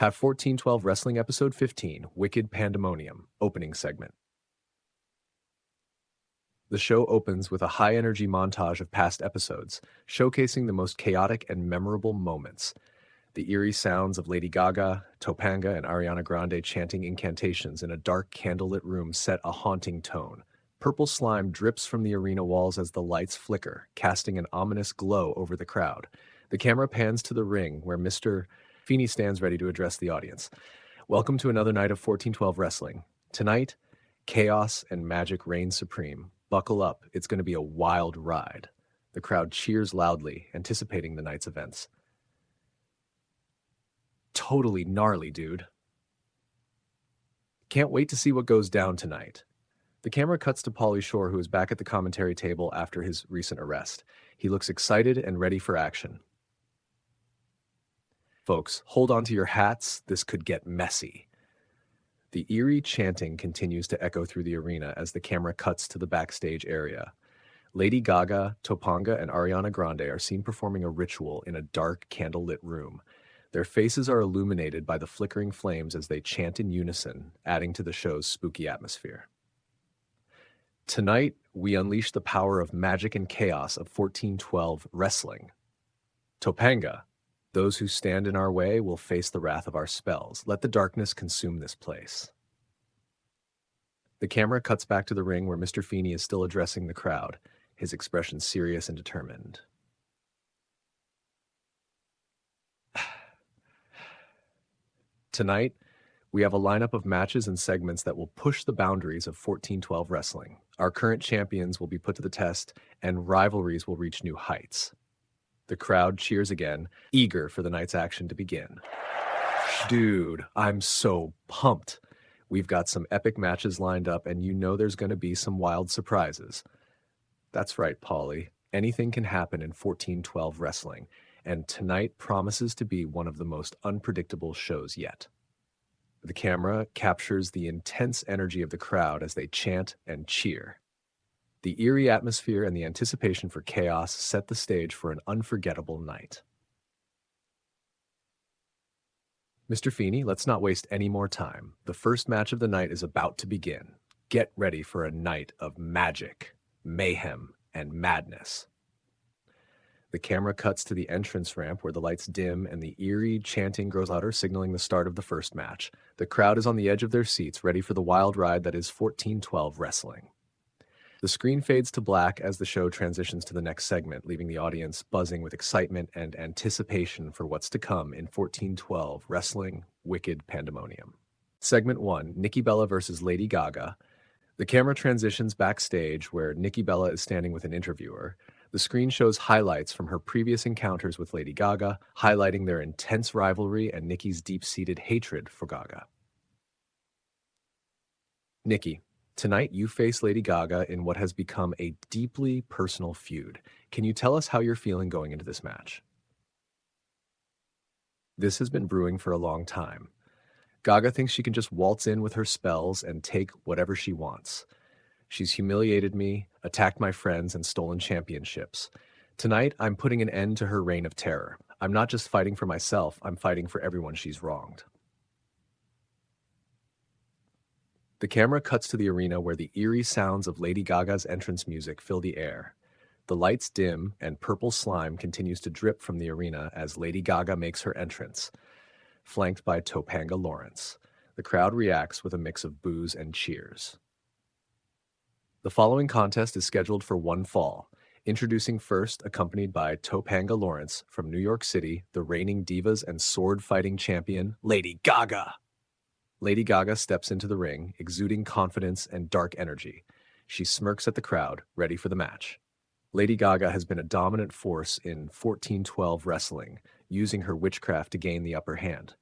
Have 1412 Wrestling Episode 15, Wicked Pandemonium, opening segment. The show opens with a high-energy montage of past episodes, showcasing the most chaotic and memorable moments. The eerie sounds of Lady Gaga, Topanga, and Ariana Grande chanting incantations in a dark candlelit room set a haunting tone. Purple slime drips from the arena walls as the lights flicker, casting an ominous glow over the crowd. The camera pans to the ring, where Mr. Feeny stands ready to address the audience. Welcome to another night of 1412 Wrestling. Tonight, chaos and magic reign supreme. Buckle up, it's going to be a wild ride. The crowd cheers loudly, anticipating the night's events. Totally gnarly, dude. Can't wait to see what goes down tonight. The camera cuts to Pauly Shore, who is back at the commentary table after his recent arrest. He looks excited and ready for action. Folks, hold on to your hats. This could get messy. The eerie chanting continues to echo through the arena as the camera cuts to the backstage area. Lady Gaga, Topanga, and Ariana Grande are seen performing a ritual in a dark, candlelit room. Their faces are illuminated by the flickering flames as they chant in unison, adding to the show's spooky atmosphere. Tonight, we unleash the power of magic and chaos of 1412 wrestling. Topanga, those who stand in our way will face the wrath of our spells. Let the darkness consume this place. The camera cuts back to the ring where Mr. Feeny is still addressing the crowd, his expression serious and determined. Tonight, we have a lineup of matches and segments that will push the boundaries of 1412 wrestling. Our current champions will be put to the test, and rivalries will reach new heights. The crowd cheers again, eager for the night's action to begin. Dude, I'm so pumped. We've got some epic matches lined up, and you know there's going to be some wild surprises. That's right, Pauly. Anything can happen in 1412 wrestling, and tonight promises to be one of the most unpredictable shows yet. The camera captures the intense energy of the crowd as they chant and cheer. The eerie atmosphere and the anticipation for chaos set the stage for an unforgettable night. Mr. Feeny, let's not waste any more time. The first match of the night is about to begin. Get ready for a night of magic, mayhem, and madness. The camera cuts to the entrance ramp where the lights dim and the eerie chanting grows louder, signaling the start of the first match. The crowd is on the edge of their seats, ready for the wild ride that is 1412 wrestling. The screen fades to black as the show transitions to the next segment, leaving the audience buzzing with excitement and anticipation for what's to come in 1412 Wrestling Wicked Pandemonium. Segment 1, Nikki Bella versus Lady Gaga. The camera transitions backstage where Nikki Bella is standing with an interviewer. The screen shows highlights from her previous encounters with Lady Gaga, highlighting their intense rivalry and Nikki's deep-seated hatred for Gaga. Nikki, tonight you face Lady Gaga in what has become a deeply personal feud. Can you tell us how you're feeling going into this match? This has been brewing for a long time. Gaga thinks she can just waltz in with her spells and take whatever she wants. She's humiliated me, attacked my friends, and stolen championships. Tonight, I'm putting an end to her reign of terror. I'm not just fighting for myself, I'm fighting for everyone she's wronged. The camera cuts to the arena where the eerie sounds of Lady Gaga's entrance music fill the air. The lights dim and purple slime continues to drip from the arena as Lady Gaga makes her entrance, flanked by Topanga Lawrence. The crowd reacts with a mix of boos and cheers. The following contest is scheduled for one fall. Introducing first, accompanied by Topanga Lawrence from New York City, the reigning divas and sword-fighting champion, Lady Gaga. Lady Gaga steps into the ring, exuding confidence and dark energy. She smirks at the crowd, ready for the match. Lady Gaga has been a dominant force in 1412 wrestling, using her witchcraft to gain the upper hand.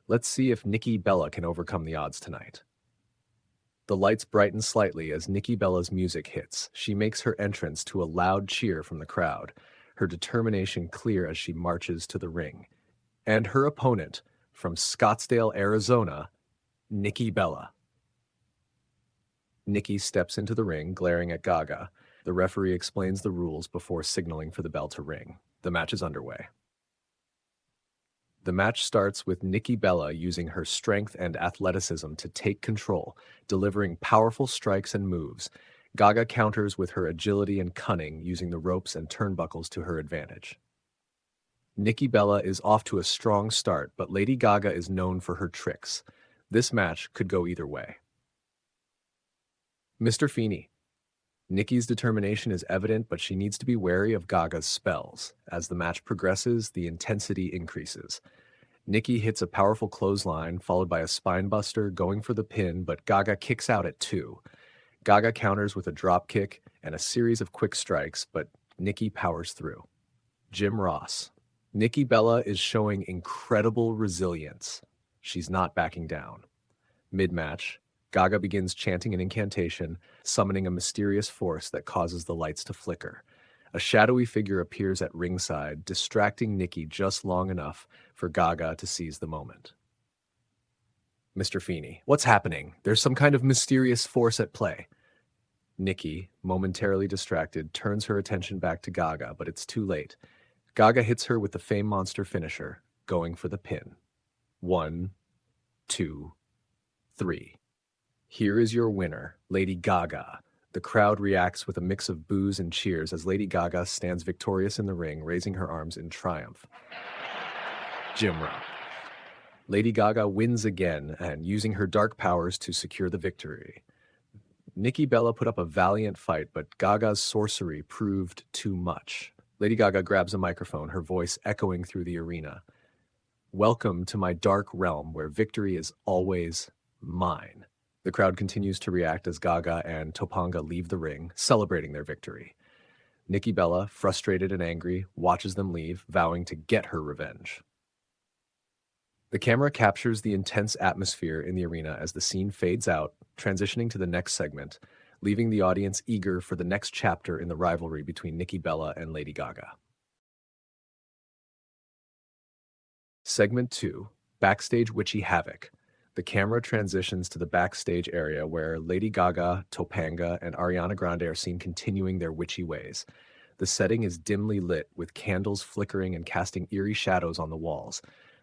Let's see if Nikki Bella can overcome the odds tonight. The lights brighten slightly as Nikki Bella's music hits. She makes her entrance to a loud cheer from the crowd, her determination clear as she marches to the ring. And her opponent, from Scottsdale, Arizona, Nikki Bella. Nikki steps into the ring, glaring at Gaga. The referee explains the rules before signaling for the bell to ring. The match is underway. The match starts with Nikki Bella using her strength and athleticism to take control, delivering powerful strikes and moves. Gaga counters with her agility and cunning, using the ropes and turnbuckles to her advantage. Nikki Bella is off to a strong start, but Lady Gaga is known for her tricks. This match could go either way. Mr. Feeny. Nikki's determination is evident, but she needs to be wary of Gaga's spells. As the match progresses, the intensity increases. Nikki hits a powerful clothesline, followed by a spinebuster, going for the pin, but Gaga kicks out at 2. Gaga counters with a drop kick and a series of quick strikes, but Nikki powers through. Jim Ross. Nikki Bella is showing incredible resilience. She's not backing down. Mid-match, Gaga begins chanting an incantation, summoning a mysterious force that causes the lights to flicker. A shadowy figure appears at ringside, distracting Nikki just long enough for Gaga to seize the moment. Mr. Feeny. What's happening? There's some kind of mysterious force at play. Nikki, momentarily distracted, turns her attention back to Gaga, but it's too late. Gaga hits her with the Fame Monster finisher, going for the pin. 1, 2, 3. Here is your winner, Lady Gaga. The crowd reacts with a mix of boos and cheers as Lady Gaga stands victorious in the ring, raising her arms in triumph. Jim Ross. Lady Gaga wins again and using her dark powers to secure the victory. Nikki Bella put up a valiant fight, but Gaga's sorcery proved too much. Lady Gaga grabs a microphone, her voice echoing through the arena. Welcome to my dark realm where victory is always mine. The crowd continues to react as Gaga and Topanga leave the ring, celebrating their victory. Nikki Bella, frustrated and angry, watches them leave, vowing to get her revenge. The camera captures the intense atmosphere in the arena as the scene fades out, transitioning to the next segment, leaving the audience eager for the next chapter in the rivalry between Nikki Bella and Lady Gaga. Segment 2, Backstage Witchy Havoc. The camera transitions to the backstage area where Lady Gaga, Topanga, and Ariana Grande are seen continuing their witchy ways. The setting is dimly lit, with candles flickering and casting eerie shadows on the walls.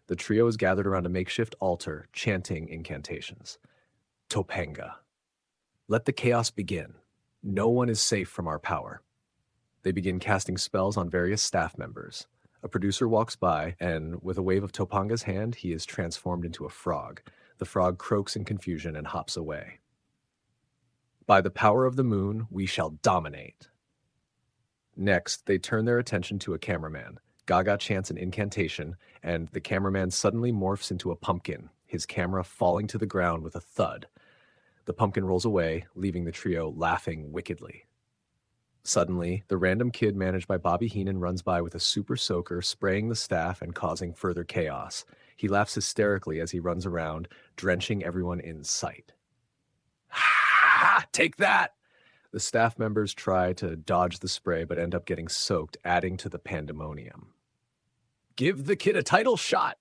The trio is gathered around a makeshift altar, chanting incantations. Topanga. Let the chaos begin. No one is safe from our power. They begin casting spells on various staff members. A producer walks by, and with a wave of Topanga's hand, he is transformed into a frog. The frog croaks in confusion and hops away. By the power of the moon, we shall dominate. Next, they turn their attention to a cameraman. Gaga chants an incantation, and the cameraman suddenly morphs into a pumpkin, his camera falling to the ground with a thud. The pumpkin rolls away, leaving the trio laughing wickedly. Suddenly, the random kid managed by Bobby Heenan runs by with a super soaker, spraying the staff and causing further chaos. He laughs hysterically as he runs around, drenching everyone in sight. Ha! Take that! The staff members try to dodge the spray but end up getting soaked, adding to the pandemonium. Give the kid a title shot!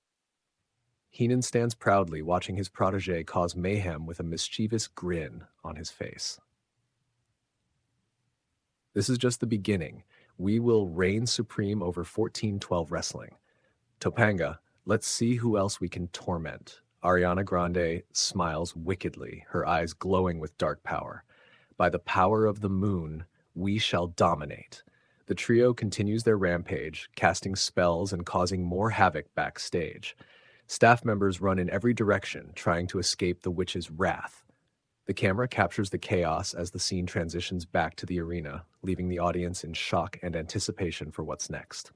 Heenan stands proudly, watching his protege cause mayhem with a mischievous grin on his face. This is just the beginning. We will reign supreme over 1412 wrestling. Topanga, let's see who else we can torment. Ariana Grande smiles wickedly, her eyes glowing with dark power. By the power of the moon, we shall dominate. The trio continues their rampage, casting spells and causing more havoc backstage. Staff members run in every direction, trying to escape the witch's wrath. The camera captures the chaos as the scene transitions back to the arena, leaving the audience in shock and anticipation for what's next.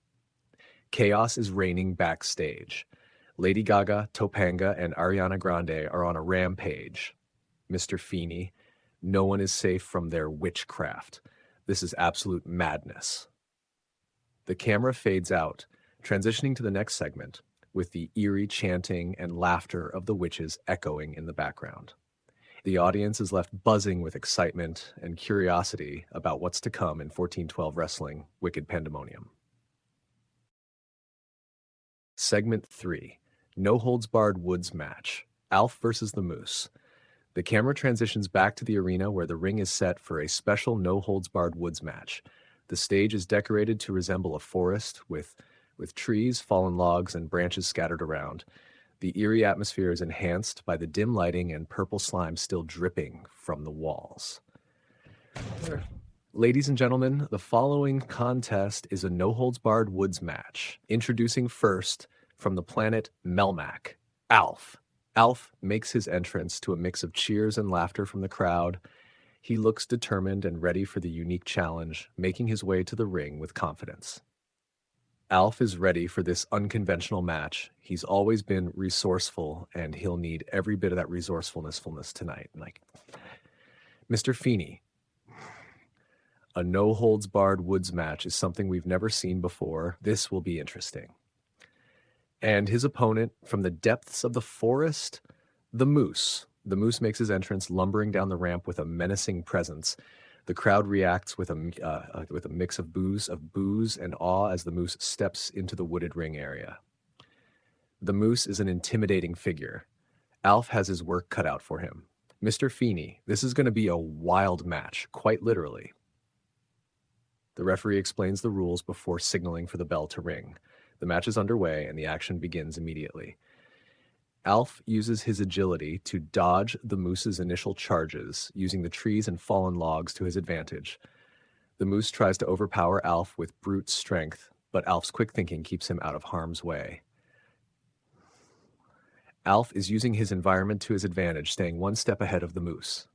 Chaos is reigning backstage. Lady Gaga, Topanga, and Ariana Grande are on a rampage. Mr. Feeny, no one is safe from their witchcraft. This is absolute madness. The camera fades out, transitioning to the next segment, with the eerie chanting and laughter of the witches echoing in the background. The audience is left buzzing with excitement and curiosity about what's to come in 1412 wrestling, Wicked Pandemonium. Segment 3, No Holds Barred Woods Match, Alf versus the Moose. The camera transitions back to the arena where the ring is set for a special No Holds Barred Woods match. The stage is decorated to resemble a forest with with trees, fallen logs, and branches scattered around. The eerie atmosphere is enhanced by the dim lighting and purple slime still dripping from the walls. Ladies and gentlemen, the following contest is a no-holds-barred woods match. Introducing first, from the planet Melmac, Alf. Alf makes his entrance to a mix of cheers and laughter from the crowd. He looks determined and ready for the unique challenge, making his way to the ring with confidence. Alf is ready for this unconventional match. He's always been resourceful, and he'll need every bit of that resourcefulness tonight. Mr. Feeny, a no-holds-barred woods match is something we've never seen before. This will be interesting. And his opponent, from the depths of the forest, the Moose. The Moose makes his entrance, lumbering down the ramp with a menacing presence. The crowd reacts with a mix of boos and awe as the Moose steps into the wooded ring area. The Moose is an intimidating figure. Alf has his work cut out for him. Mr. Feeny, this is going to be a wild match, quite literally. The referee explains the rules before signaling for the bell to ring. The match is underway and the action begins immediately. Alf uses his agility to dodge the Moose's initial charges, using the trees and fallen logs to his advantage. The Moose tries to overpower Alf with brute strength, but Alf's quick thinking keeps him out of harm's way. Alf is using his environment to his advantage, staying one step ahead of the Moose.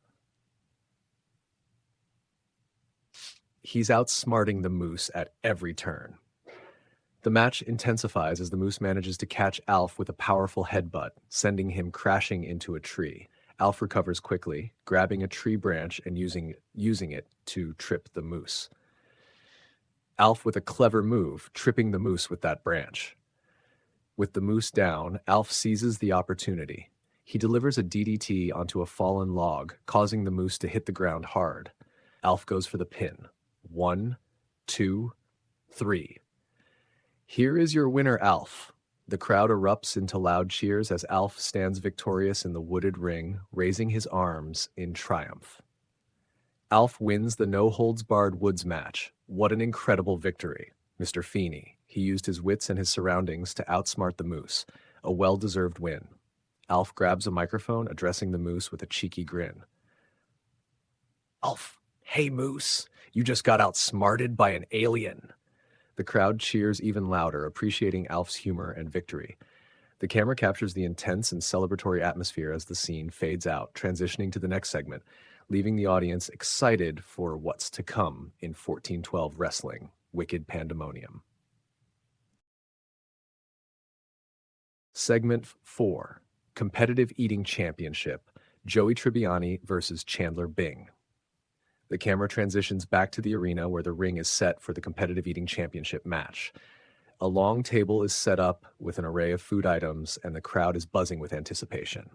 He's outsmarting the Moose at every turn. The match intensifies as the Moose manages to catch Alf with a powerful headbutt, sending him crashing into a tree. Alf recovers quickly, grabbing a tree branch and using it to trip the Moose. Alf with a clever move, tripping the Moose with that branch. With the Moose down, Alf seizes the opportunity. He delivers a DDT onto a fallen log, causing the Moose to hit the ground hard. Alf goes for the pin. 1, 2, 3. Here is your winner, Alf. The crowd erupts into loud cheers as Alf stands victorious in the wooded ring, raising his arms in triumph. Alf wins the no-holds-barred woods match. What an incredible victory. Mr. Feeny, he used his wits and his surroundings to outsmart the Moose. A well-deserved win. Alf grabs a microphone, addressing the Moose with a cheeky grin. Alf, hey Moose, you just got outsmarted by an alien. The crowd cheers even louder, appreciating Alf's humor and victory. The camera captures the intense and celebratory atmosphere as the scene fades out, transitioning to the next segment, leaving the audience excited for what's to come in 1412 Wrestling, Wicked Pandemonium. Segment 4, Competitive Eating Championship, Joey Tribbiani versus Chandler Bing. The camera transitions back to the arena where the ring is set for the competitive eating championship match. A long table is set up with an array of food items, and the crowd is buzzing with anticipation.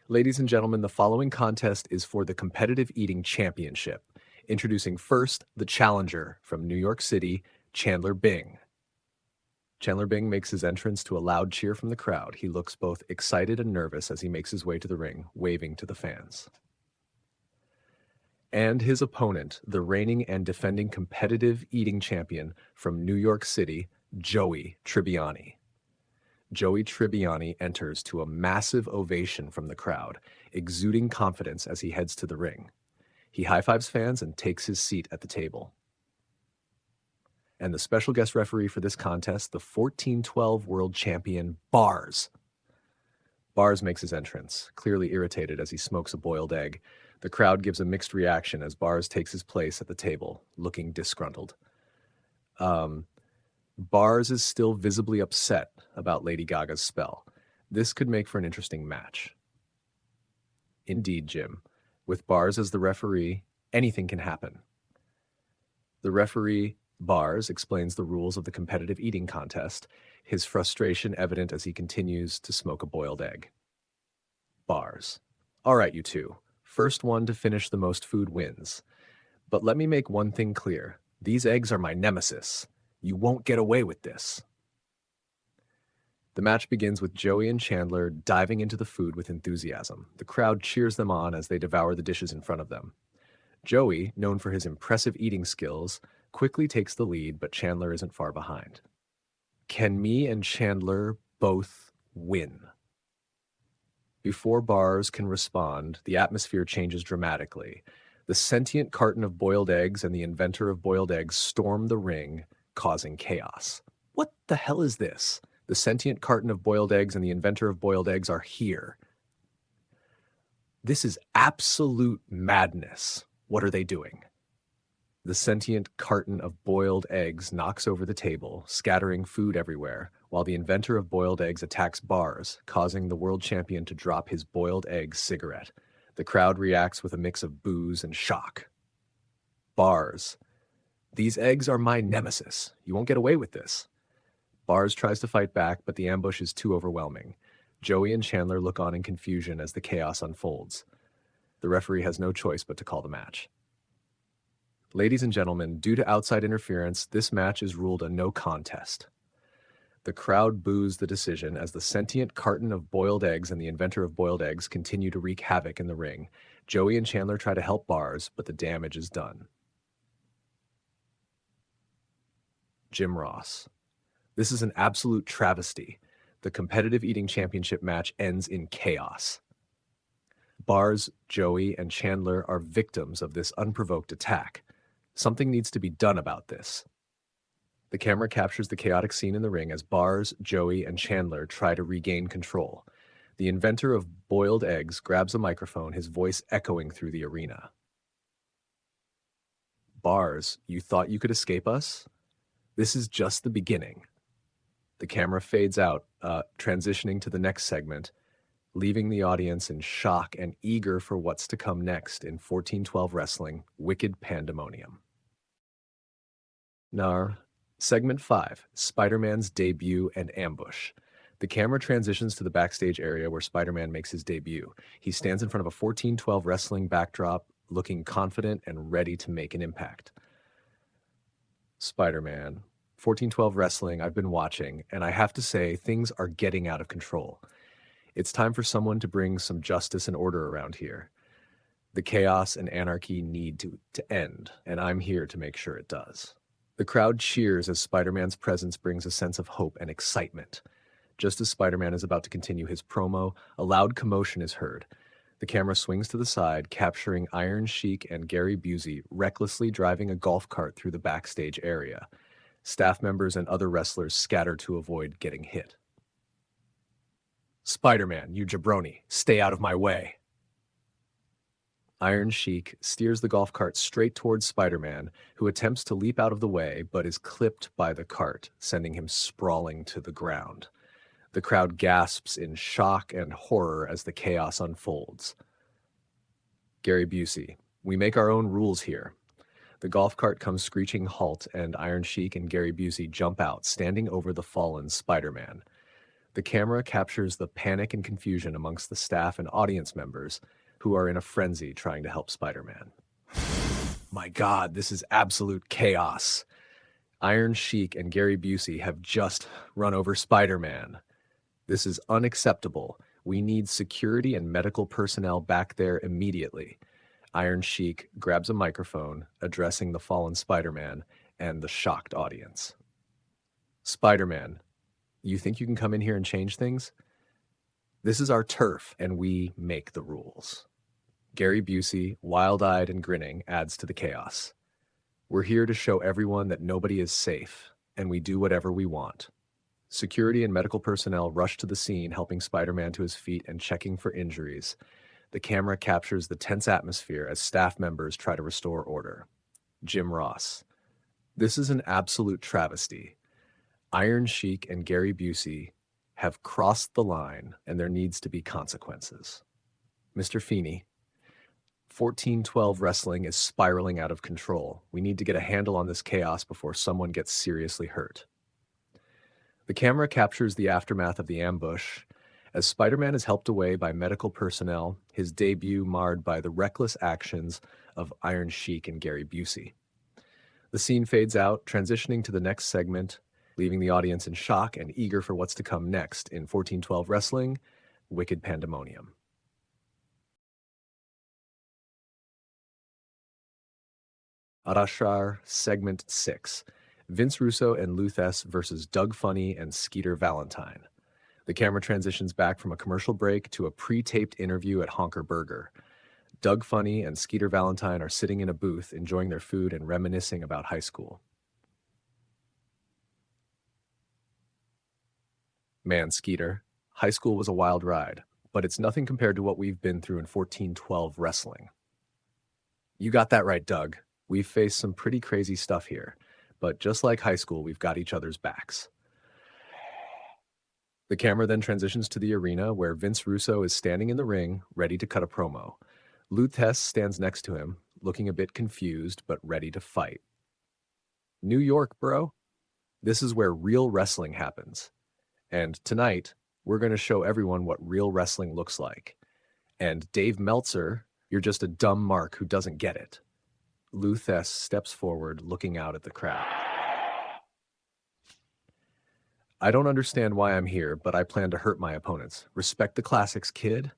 Ladies and gentlemen, the following contest is for the competitive eating championship. Introducing first, the challenger from New York City, Chandler Bing. Chandler Bing makes his entrance to a loud cheer from the crowd. He looks both excited and nervous as he makes his way to the ring, waving to the fans. And his opponent, the reigning and defending competitive eating champion from New York City, Joey Tribbiani. Joey Tribbiani enters to a massive ovation from the crowd, exuding confidence as he heads to the ring. He high-fives fans and takes his seat at the table. And the special guest referee for this contest, the 1412 world champion, Bars. Bars makes his entrance, clearly irritated as he smokes a boiled egg. The crowd gives a mixed reaction as Bars takes his place at the table, looking disgruntled. Bars is still visibly upset about Lady Gaga's spell. This could make for an interesting match. Indeed, Jim. With Bars as the referee, anything can happen. The referee, Bars, explains the rules of the competitive eating contest, his frustration evident as he continues to smoke a boiled egg. Bars. All right, you two. First one to finish the most food wins. But let me make one thing clear. These eggs are my nemesis. You won't get away with this. The match begins with Joey and Chandler diving into the food with enthusiasm. The crowd cheers them on as they devour the dishes in front of them. Joey, known for his impressive eating skills, quickly takes the lead, but Chandler isn't far behind. Can me and Chandler both win? Before Bars can respond, the atmosphere changes dramatically. The sentient carton of boiled eggs and the inventor of boiled eggs storm the ring, causing chaos. What the hell is this? The sentient carton of boiled eggs and the inventor of boiled eggs are here. This is absolute madness. What are they doing? The sentient carton of boiled eggs knocks over the table, scattering food everywhere, while the inventor of boiled eggs attacks Bars, causing the world champion to drop his boiled egg cigarette. The crowd reacts with a mix of boos and shock. Bars. These eggs are my nemesis. You won't get away with this. Bars tries to fight back, but the ambush is too overwhelming. Joey and Chandler look on in confusion as the chaos unfolds. The referee has no choice but to call the match. Ladies and gentlemen, due to outside interference, this match is ruled a no contest. The crowd boos the decision as the sentient carton of boiled eggs and the inventor of boiled eggs continue to wreak havoc in the ring. Joey and Chandler try to help Bars, but the damage is done. Jim Ross. This is an absolute travesty. The competitive eating championship match ends in chaos. Bars, Joey, and Chandler are victims of this unprovoked attack. Something needs to be done about this. The camera captures the chaotic scene in the ring as Bars, Joey, and Chandler try to regain control. The inventor of boiled eggs grabs a microphone, his voice echoing through the arena. Bars, you thought you could escape us? This is just the beginning. The camera fades out, transitioning to the next segment, leaving the audience in shock and eager for what's to come next in 1412 Wrestling, Wicked Pandemonium. Now, Segment 5, Spider-Man's Debut and Ambush. The camera transitions to the backstage area where Spider-Man makes his debut. He stands in front of a 1412 Wrestling backdrop, looking confident and ready to make an impact. Spider-Man, 1412 Wrestling, I've been watching, and I have to say, things are getting out of control. It's time for someone to bring some justice and order around here. The chaos and anarchy need to end, and I'm here to make sure it does. The crowd cheers as Spider-Man's presence brings a sense of hope and excitement. Just as Spider-Man is about to continue his promo, a loud commotion is heard. The camera swings to the side, capturing Iron Sheik and Gary Busey recklessly driving a golf cart through the backstage area. Staff members and other wrestlers scatter to avoid getting hit. Spider-Man, you jabroni, stay out of my way. Iron Sheik steers the golf cart straight towards Spider-Man, who attempts to leap out of the way but is clipped by the cart, sending him sprawling to the ground. The crowd gasps in shock and horror as the chaos unfolds. Gary Busey, we make our own rules here. The golf cart comes screeching halt, and Iron Sheik and Gary Busey jump out, standing over the fallen Spider-Man. The camera captures the panic and confusion amongst the staff and audience members who are in a frenzy trying to help Spider-Man. My God, this is absolute chaos. Iron Sheik and Gary Busey have just run over Spider-Man. This is unacceptable. We need security and medical personnel back there immediately. Iron Sheik grabs a microphone, addressing the fallen Spider-Man and the shocked audience. Spider-Man, you think you can come in here and change things? This is our turf, and we make the rules. Gary Busey, wild-eyed and grinning, adds to the chaos. We're here to show everyone that nobody is safe, and we do whatever we want. Security and medical personnel rush to the scene, helping Spider-Man to his feet and checking for injuries. The camera captures the tense atmosphere as staff members try to restore order. Jim Ross. This is an absolute travesty. Iron Sheik and Gary Busey have crossed the line, and there needs to be consequences. Mr. Feeny, 1412 Wrestling is spiraling out of control. We need to get a handle on this chaos before someone gets seriously hurt. The camera captures the aftermath of the ambush as Spider-Man is helped away by medical personnel, his debut marred by the reckless actions of Iron Sheik and Gary Busey. The scene fades out, transitioning to the next segment, leaving the audience in shock and eager for what's to come next in 1412 Wrestling, Wicked Pandemonium. Arashar, Segment 6, Vince Russo and Lou Thesz versus Doug Funnie and Skeeter Valentine. The camera transitions back from a commercial break to a pre-taped interview at Honker Burger. Doug Funnie and Skeeter Valentine are sitting in a booth enjoying their food and reminiscing about high school. Man, Skeeter, high school was a wild ride, but it's nothing compared to what we've been through in 1412 wrestling. You got that right, Doug. We've faced some pretty crazy stuff here, but just like high school, we've got each other's backs. The camera then transitions to the arena where Vince Russo is standing in the ring, ready to cut a promo. Lou Thesz stands next to him, looking a bit confused, but ready to fight. New York, bro. This is where real wrestling happens. And tonight, we're going to show everyone what real wrestling looks like. And Dave Meltzer, you're just a dumb mark who doesn't get it. Lou Thesz steps forward, looking out at the crowd. I don't understand why I'm here, but I plan to hurt my opponents. Respect the classics, kid.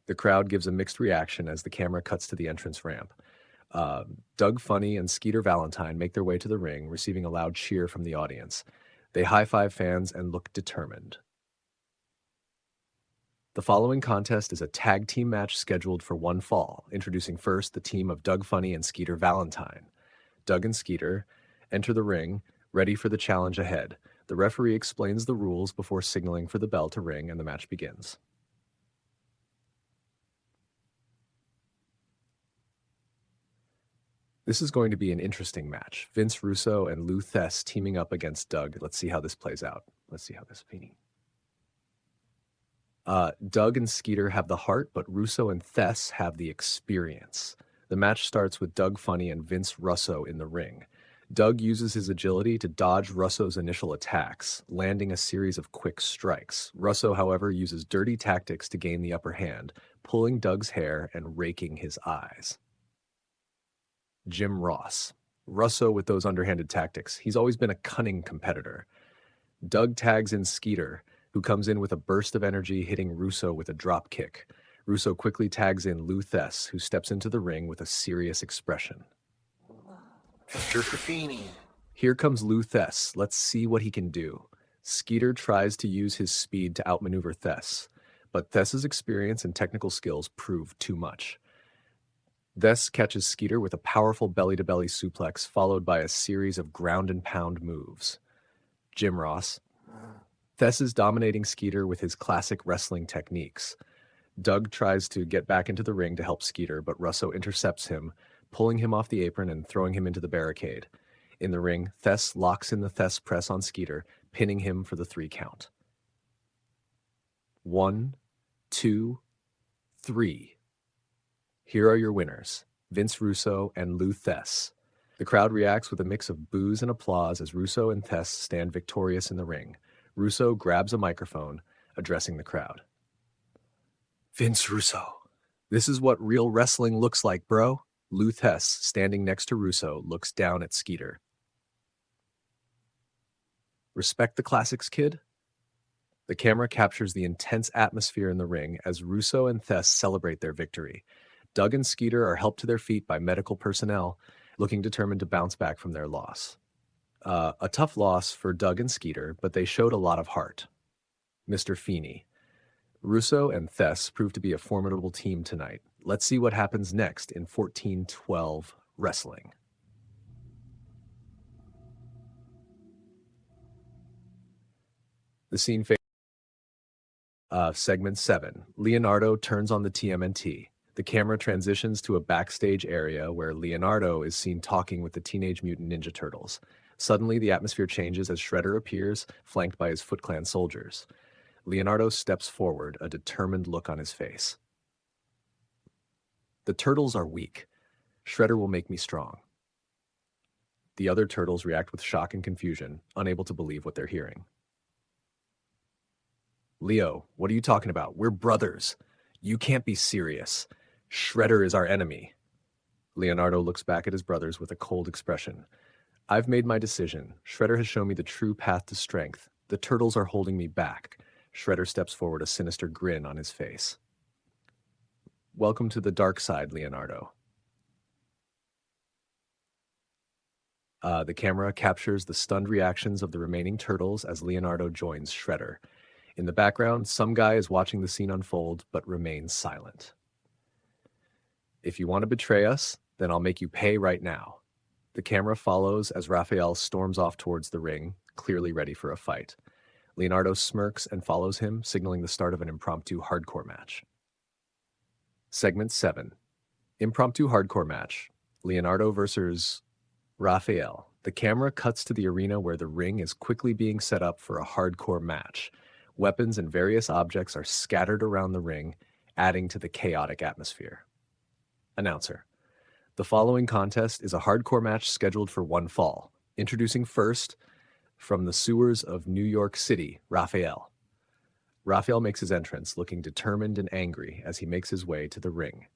The crowd gives a mixed reaction as the camera cuts to the entrance ramp. Doug Funnie and Skeeter Valentine make their way to the ring, receiving a loud cheer from the audience. They high-five fans and look determined. The following contest is a tag team match scheduled for one fall, introducing first the team of Doug Funnie and Skeeter Valentine. Doug and Skeeter enter the ring, ready for the challenge ahead. The referee explains the rules before signaling for the bell to ring, and the match begins. This is going to be an interesting match. Vince Russo and Lou Thesz teaming up against Doug. Let's see how this plays out. Let's see how this Feeny. Doug and Skeeter have the heart, but Russo and Thesz have the experience. The match starts with Doug Funnie and Vince Russo in the ring. Doug uses his agility to dodge Russo's initial attacks, landing a series of quick strikes. Russo, however, uses dirty tactics to gain the upper hand, pulling Doug's hair and raking his eyes. Jim Ross. Russo with those underhanded tactics. He's always been a cunning competitor. Doug tags in Skeeter, who comes in with a burst of energy, hitting Russo with a drop kick. Russo quickly tags in Lou Thesz, who steps into the ring with a serious expression. Mr. Feeny. Here comes Lou Thesz. Let's see what he can do. Skeeter tries to use his speed to outmaneuver Thesz, but Thesz's experience and technical skills prove too much. Thesz catches Skeeter with a powerful belly-to-belly suplex, followed by a series of ground-and-pound moves. Jim Ross. Thesz is dominating Skeeter with his classic wrestling techniques. Doug tries to get back into the ring to help Skeeter, but Russo intercepts him, pulling him off the apron and throwing him into the barricade. In the ring, Thesz locks in the Thesz press on Skeeter, pinning him for the 3 count. 1, 2, 3. Here are your winners, Vince Russo and Lou Thesz. The crowd reacts with a mix of boos and applause as Russo and Thesz stand victorious in the ring. Russo grabs a microphone, addressing the crowd. Vince Russo, this is what real wrestling looks like, bro. Lou Thesz, standing next to Russo, looks down at Skeeter. Respect the classics, kid? The camera captures the intense atmosphere in the ring as Russo and Thesz celebrate their victory. Doug and Skeeter are helped to their feet by medical personnel, looking determined to bounce back from their loss. A tough loss for Doug and Skeeter, but they showed a lot of heart. Mr. Feeny. Russo and Thesz proved to be a formidable team tonight. Let's see what happens next in 1412 wrestling. The scene segment 7. Leonardo turns on the TMNT. The camera transitions to a backstage area where Leonardo is seen talking with the Teenage Mutant Ninja Turtles. Suddenly, the atmosphere changes as Shredder appears, flanked by his Foot Clan soldiers. Leonardo steps forward, a determined look on his face. The turtles are weak. Shredder will make me strong. The other turtles react with shock and confusion, unable to believe what they're hearing. Leo, what are you talking about? We're brothers. You can't be serious. Shredder is our enemy. Leonardo looks back at his brothers with a cold expression. I've made my decision. Shredder has shown me the true path to strength. The turtles are holding me back. Shredder steps forward, a sinister grin on his face. Welcome to the dark side, Leonardo. The camera captures the stunned reactions of the remaining turtles as Leonardo joins Shredder. In the background, some guy is watching the scene unfold but remains silent. If you want to betray us, then I'll make you pay right now. The camera follows as Raphael storms off towards the ring, clearly ready for a fight. Leonardo smirks and follows him, signaling the start of an impromptu hardcore match. Segment 7. Impromptu hardcore match. Leonardo versus Raphael. The camera cuts to the arena where the ring is quickly being set up for a hardcore match. Weapons and various objects are scattered around the ring, adding to the chaotic atmosphere. Announcer. The following contest is a hardcore match scheduled for one fall. Introducing first, from the sewers of New York City, Raphael. Raphael makes his entrance, looking determined and angry as he makes his way to the ring.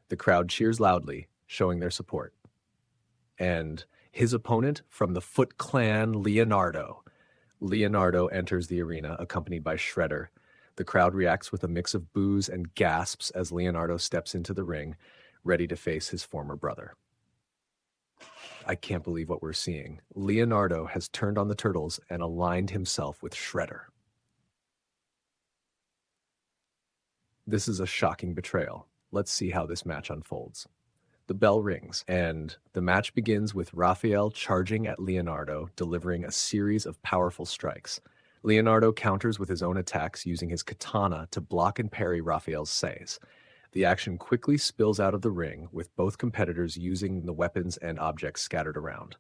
The crowd cheers loudly, showing their support. And his opponent from the Foot Clan, Leonardo. Leonardo enters the arena, accompanied by Shredder. The crowd reacts with a mix of boos and gasps as Leonardo steps into the ring, ready to face his former brother. I can't believe what we're seeing. Leonardo has turned on the turtles and aligned himself with Shredder. This is a shocking betrayal. Let's see how this match unfolds. The bell rings, and the match begins with Raphael charging at Leonardo, delivering a series of powerful strikes. Leonardo counters with his own attacks, using his katana to block and parry Raphael's says. The action quickly spills out of the ring, with both competitors using the weapons and objects scattered around.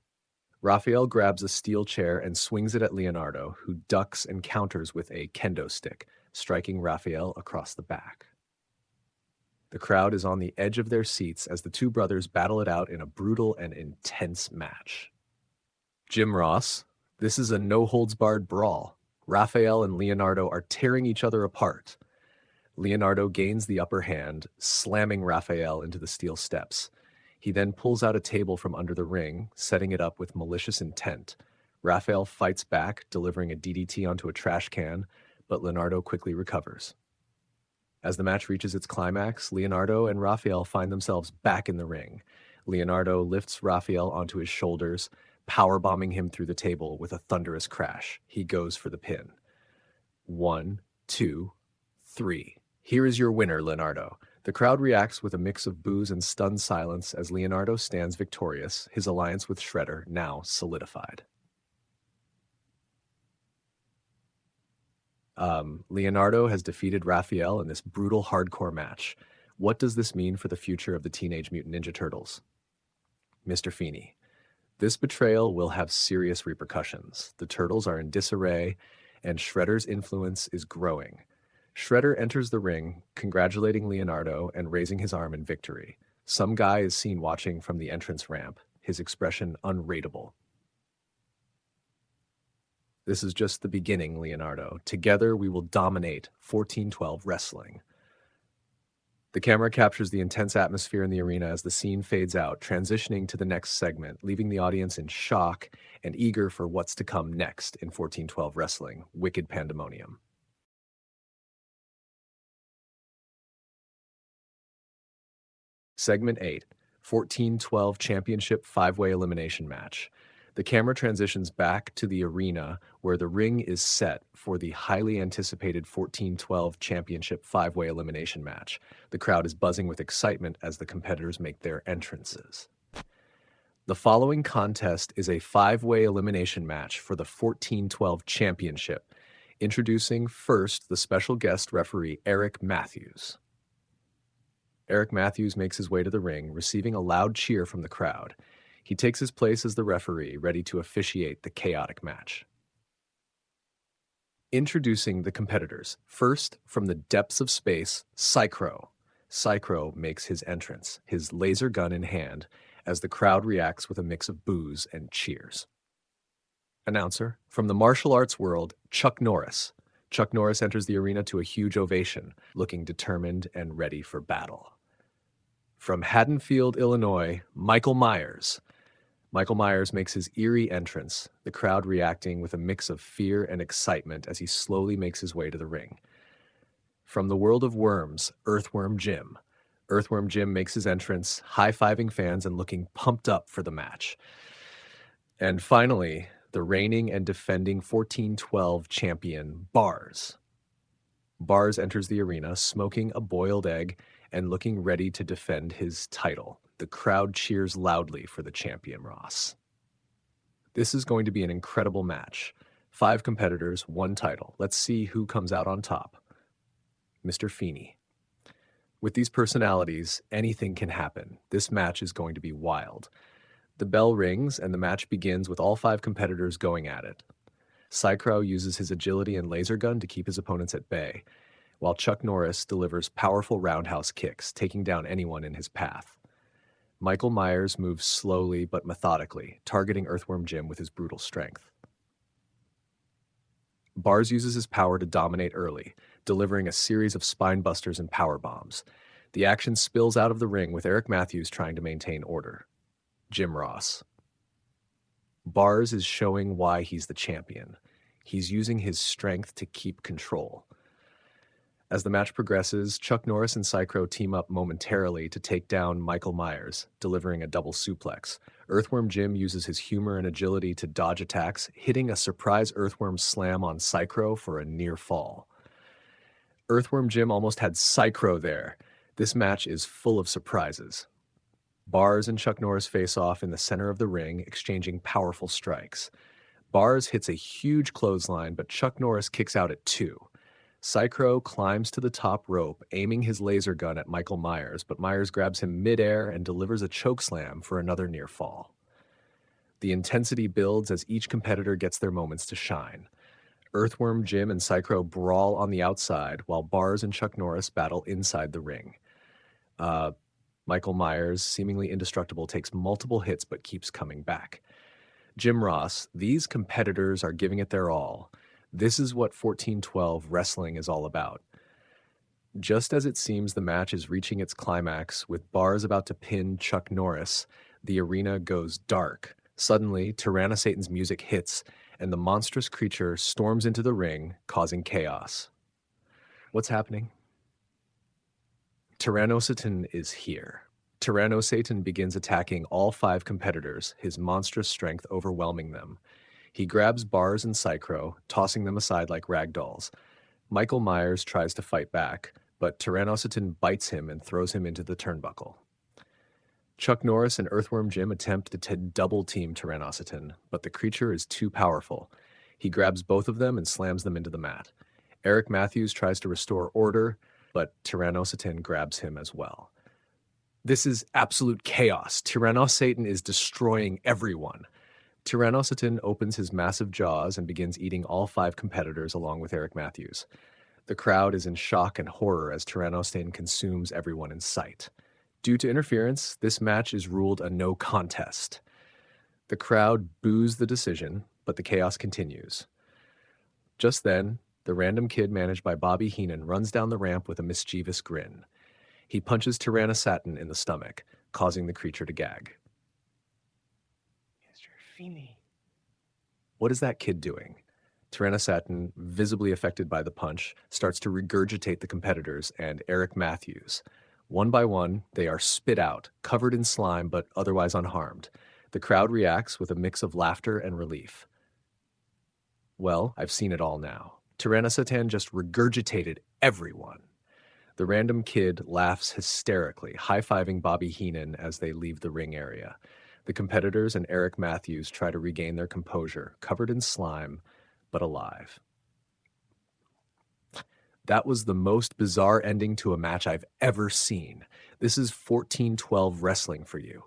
Raphael grabs a steel chair and swings it at Leonardo, who ducks and counters with a kendo stick, striking Raphael across the back. The crowd is on the edge of their seats as the two brothers battle it out in a brutal and intense match. Jim Ross, this is a no-holds-barred brawl. Raphael and Leonardo are tearing each other apart. Leonardo gains the upper hand, slamming Raphael into the steel steps. He then pulls out a table from under the ring, setting it up with malicious intent. Raphael fights back, delivering a DDT onto a trash can, but Leonardo quickly recovers. As the match reaches its climax, Leonardo and Raphael find themselves back in the ring. Leonardo lifts Raphael onto his shoulders, powerbombing him through the table with a thunderous crash. He goes for the pin. 1, 2, 3. Here is your winner, Leonardo. The crowd reacts with a mix of boos and stunned silence as Leonardo stands victorious, his alliance with Shredder now solidified. Leonardo has defeated Raphael in this brutal hardcore match. What does this mean for the future of the Teenage Mutant Ninja Turtles? Mr. Feeny. This betrayal will have serious repercussions. The Turtles are in disarray, and Shredder's influence is growing. Shredder enters the ring, congratulating Leonardo and raising his arm in victory. Some guy is seen watching from the entrance ramp, his expression unrateable. This is just the beginning, Leonardo. Together we will dominate 1412 wrestling. The camera captures the intense atmosphere in the arena as the scene fades out, transitioning to the next segment, leaving the audience in shock and eager for what's to come next in 1412 wrestling, Wicked Pandemonium. Segment 8, 1412 Championship 5-Way Elimination Match. The camera transitions back to the arena where the ring is set for the highly anticipated 1412 Championship 5-Way Elimination Match. The crowd is buzzing with excitement as the competitors make their entrances. The following contest is a 5-way elimination match for the 1412 Championship. Introducing first the special guest referee Eric Matthews. Eric Matthews makes his way to the ring, receiving a loud cheer from the crowd. He takes his place as the referee, ready to officiate the chaotic match. Introducing the competitors. First, from the depths of space, Psychro. Psychro makes his entrance, his laser gun in hand, as the crowd reacts with a mix of boos and cheers. Announcer. From the martial arts world, Chuck Norris. Chuck Norris enters the arena to a huge ovation, looking determined and ready for battle. From Haddonfield, Illinois, Michael Myers. Michael Myers makes his eerie entrance, the crowd reacting with a mix of fear and excitement as he slowly makes his way to the ring. From the world of worms, Earthworm Jim. Earthworm Jim makes his entrance, high-fiving fans and looking pumped up for the match. And finally, the reigning and defending 1412 champion, Bars. Bars enters the arena smoking a boiled egg and looking ready to defend his title. The crowd cheers loudly for the champion, Ross. This is going to be an incredible match. 5 competitors, 1 title. Let's see who comes out on top. Mr. Feeny. With these personalities, anything can happen. This match is going to be wild. The bell rings and the match begins with all 5 competitors going at it. Sycro uses his agility and laser gun to keep his opponents at bay, while Chuck Norris delivers powerful roundhouse kicks, taking down anyone in his path. Michael Myers moves slowly but methodically, targeting Earthworm Jim with his brutal strength. Bars uses his power to dominate early, delivering a series of spine busters and power bombs. The action spills out of the ring with Eric Matthews trying to maintain order. Jim Ross. Bars is showing why he's the champion. He's using his strength to keep control. As the match progresses, Chuck Norris and Sycro team up momentarily to take down Michael Myers, delivering a double suplex. Earthworm Jim uses his humor and agility to dodge attacks, hitting a surprise Earthworm slam on Sycro for a near fall. Earthworm Jim almost had Sycro there. This match is full of surprises. Bars and Chuck Norris face off in the center of the ring, exchanging powerful strikes. Bars hits a huge clothesline, but Chuck Norris kicks out at 2. Sycro climbs to the top rope, aiming his laser gun at Michael Myers, but Myers grabs him midair and delivers a chokeslam for another near fall. The intensity builds as each competitor gets their moments to shine. Earthworm Jim and Sycro brawl on the outside, while Bars and Chuck Norris battle inside the ring. Michael Myers, seemingly indestructible, takes multiple hits but keeps coming back. Jim Ross, these competitors are giving it their all. This is what 1412 wrestling is all about. Just as it seems the match is reaching its climax, with Bars about to pin Chuck Norris, the arena goes dark. Suddenly, Tyrannosatan's music hits, and the monstrous creature storms into the ring, causing chaos. What's happening? Tyrannosatan is here. Tyrannosatan begins attacking all 5 competitors, his monstrous strength overwhelming them. He grabs Bars and Sycro, tossing them aside like rag dolls. Michael Myers tries to fight back, but Tyrannosatan bites him and throws him into the turnbuckle. Chuck Norris and Earthworm Jim attempt to double-team Tyrannosatan, but the creature is too powerful. He grabs both of them and slams them into the mat. Eric Matthews tries to restore order, but Tyrannosatan grabs him as well. This is absolute chaos. Tyrannosatan is destroying everyone. Tyrannosatan opens his massive jaws and begins eating all 5 competitors along with Eric Matthews. The crowd is in shock and horror as Tyrannosatan consumes everyone in sight. Due to interference, this match is ruled a no contest. The crowd boos the decision, but the chaos continues. Just then, the random kid managed by Bobby Heenan runs down the ramp with a mischievous grin. He punches Tyrannosatan in the stomach, causing the creature to gag. Mr. Feeny. What is that kid doing? Tyrannosatan, visibly affected by the punch, starts to regurgitate the competitors and Eric Matthews. One by one, they are spit out, covered in slime but otherwise unharmed. The crowd reacts with a mix of laughter and relief. Well, I've seen it all now. Tyrannosatan just regurgitated everyone. The random kid laughs hysterically, high-fiving Bobby Heenan as they leave the ring area. The competitors and Eric Matthews try to regain their composure, covered in slime, but alive. That was the most bizarre ending to a match I've ever seen. This is 1412 wrestling for you.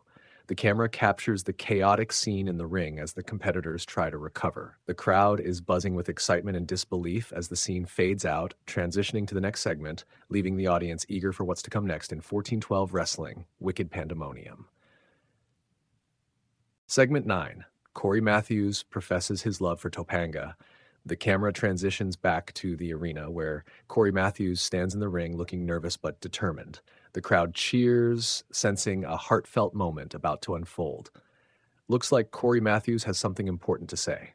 The camera captures the chaotic scene in the ring as the competitors try to recover. The crowd is buzzing with excitement and disbelief as the scene fades out, transitioning to the next segment, leaving the audience eager for what's to come next in 1412 Wrestling, Wicked Pandemonium. Segment 9. Corey Matthews professes his love for Topanga. The camera transitions back to the arena where Corey Matthews stands in the ring looking nervous but determined. The crowd cheers, sensing a heartfelt moment about to unfold. Looks like Corey Matthews has something important to say.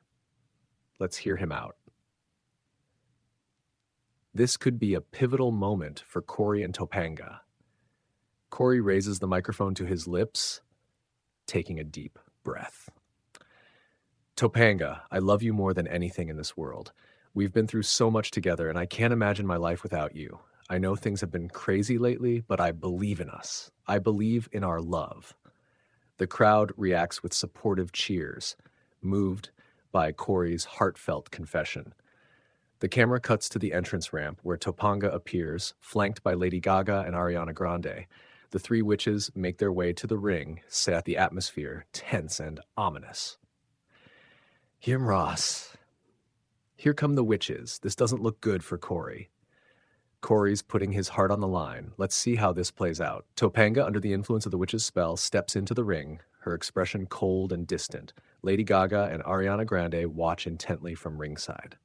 Let's hear him out. This could be a pivotal moment for Corey and Topanga. Corey raises the microphone to his lips, taking a deep breath. Topanga, I love you more than anything in this world. We've been through so much together, and I can't imagine my life without you. I know things have been crazy lately, but I believe in us. I believe in our love. The crowd reacts with supportive cheers, moved by Corey's heartfelt confession. The camera cuts to the entrance ramp where Topanga appears, flanked by Lady Gaga and Ariana Grande. The three witches make their way to the ring, set the atmosphere tense and ominous. Hear Ross. Here come the witches. This doesn't look good for Corey. Corey's putting his heart on the line. Let's see how this plays out. Topanga, under the influence of the witch's spell, steps into the ring, her expression cold and distant. Lady Gaga and Ariana Grande watch intently from ringside.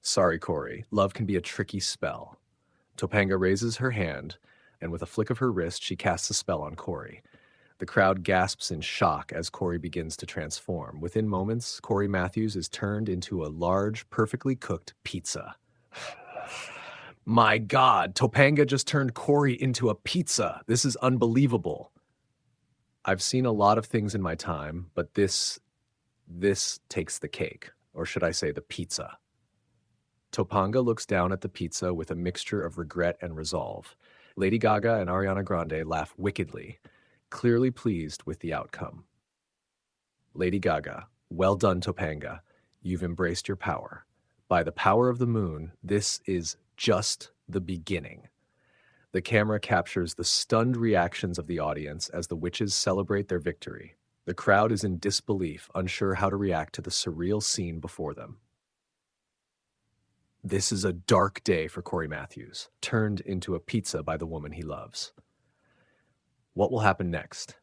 Sorry, Corey. Love can be a tricky spell. Topanga raises her hand, and with a flick of her wrist, she casts a spell on Corey. The crowd gasps in shock as Corey begins to transform. Within moments, Corey Matthews is turned into a large, perfectly cooked pizza. My God, Topanga just turned Corey into a pizza. This is unbelievable. I've seen a lot of things in my time, but this takes the cake, or should I say the pizza. Topanga looks down at the pizza with a mixture of regret and resolve. Lady Gaga and Ariana Grande laugh wickedly, clearly pleased with the outcome. Lady Gaga, well done, Topanga. You've embraced your power. By the power of the moon, this is just the beginning. The camera captures the stunned reactions of the audience as the witches celebrate their victory. The crowd is in disbelief, unsure how to react to the surreal scene before them. This is a dark day for Corey Matthews, turned into a pizza by the woman he loves. What will happen next?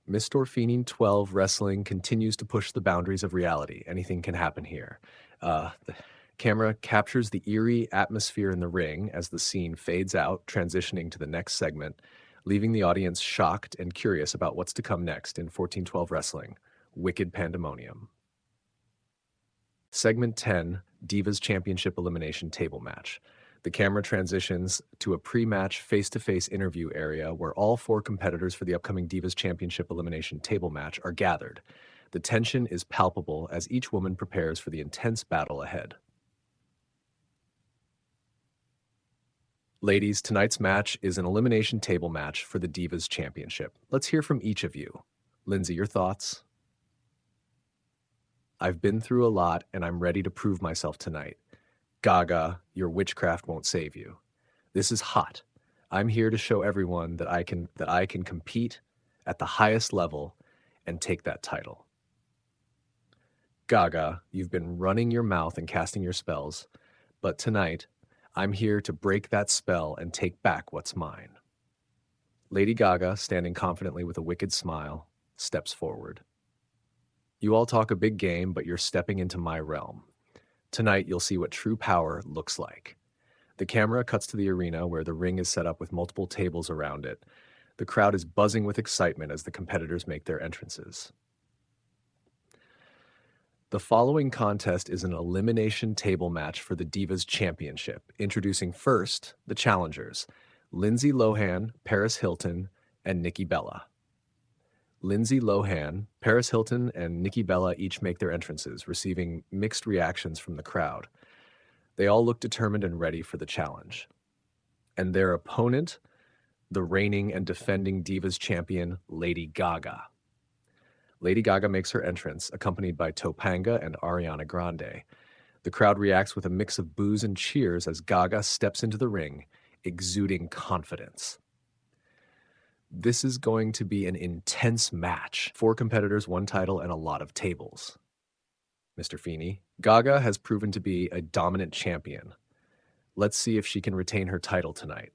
Miss Feeny 12 Wrestling continues to push the boundaries of reality. Anything can happen here. The camera captures the eerie atmosphere in the ring as the scene fades out, transitioning to the next segment, leaving the audience shocked and curious about what's to come next in 1412 Wrestling, Wicked Pandemonium. Segment 10, Divas Championship Elimination Table Match. The camera transitions to a pre-match face-to-face interview area where all four competitors for the upcoming Divas Championship Elimination Table Match are gathered. The tension is palpable as each woman prepares for the intense battle ahead. Ladies, tonight's match is an elimination table match for the Divas Championship. Let's hear from each of you. Lindsay, your thoughts? I've been through a lot, and I'm ready to prove myself tonight. Gaga, your witchcraft won't save you. This is hot. I'm here to show everyone that I can compete at the highest level and take that title. Gaga, you've been running your mouth and casting your spells, but tonight, I'm here to break that spell and take back what's mine. Lady Gaga, standing confidently with a wicked smile, steps forward. You all talk a big game, but you're stepping into my realm. Tonight, you'll see what true power looks like. The camera cuts to the arena where the ring is set up with multiple tables around it. The crowd is buzzing with excitement as the competitors make their entrances. The following contest is an elimination table match for the Divas Championship, introducing first the challengers, Lindsay Lohan, Paris Hilton, and Nikki Bella. Lindsay Lohan, Paris Hilton, and Nikki Bella each make their entrances, receiving mixed reactions from the crowd. They all look determined and ready for the challenge. And their opponent, the reigning and defending Divas champion, Lady Gaga. Lady Gaga makes her entrance, accompanied by Topanga and Ariana Grande. The crowd reacts with a mix of boos and cheers as Gaga steps into the ring, exuding confidence. This is going to be an intense match. 4 competitors, 1 title, and a lot of tables. Mr. Feeny, Gaga has proven to be a dominant champion. Let's see if she can retain her title tonight.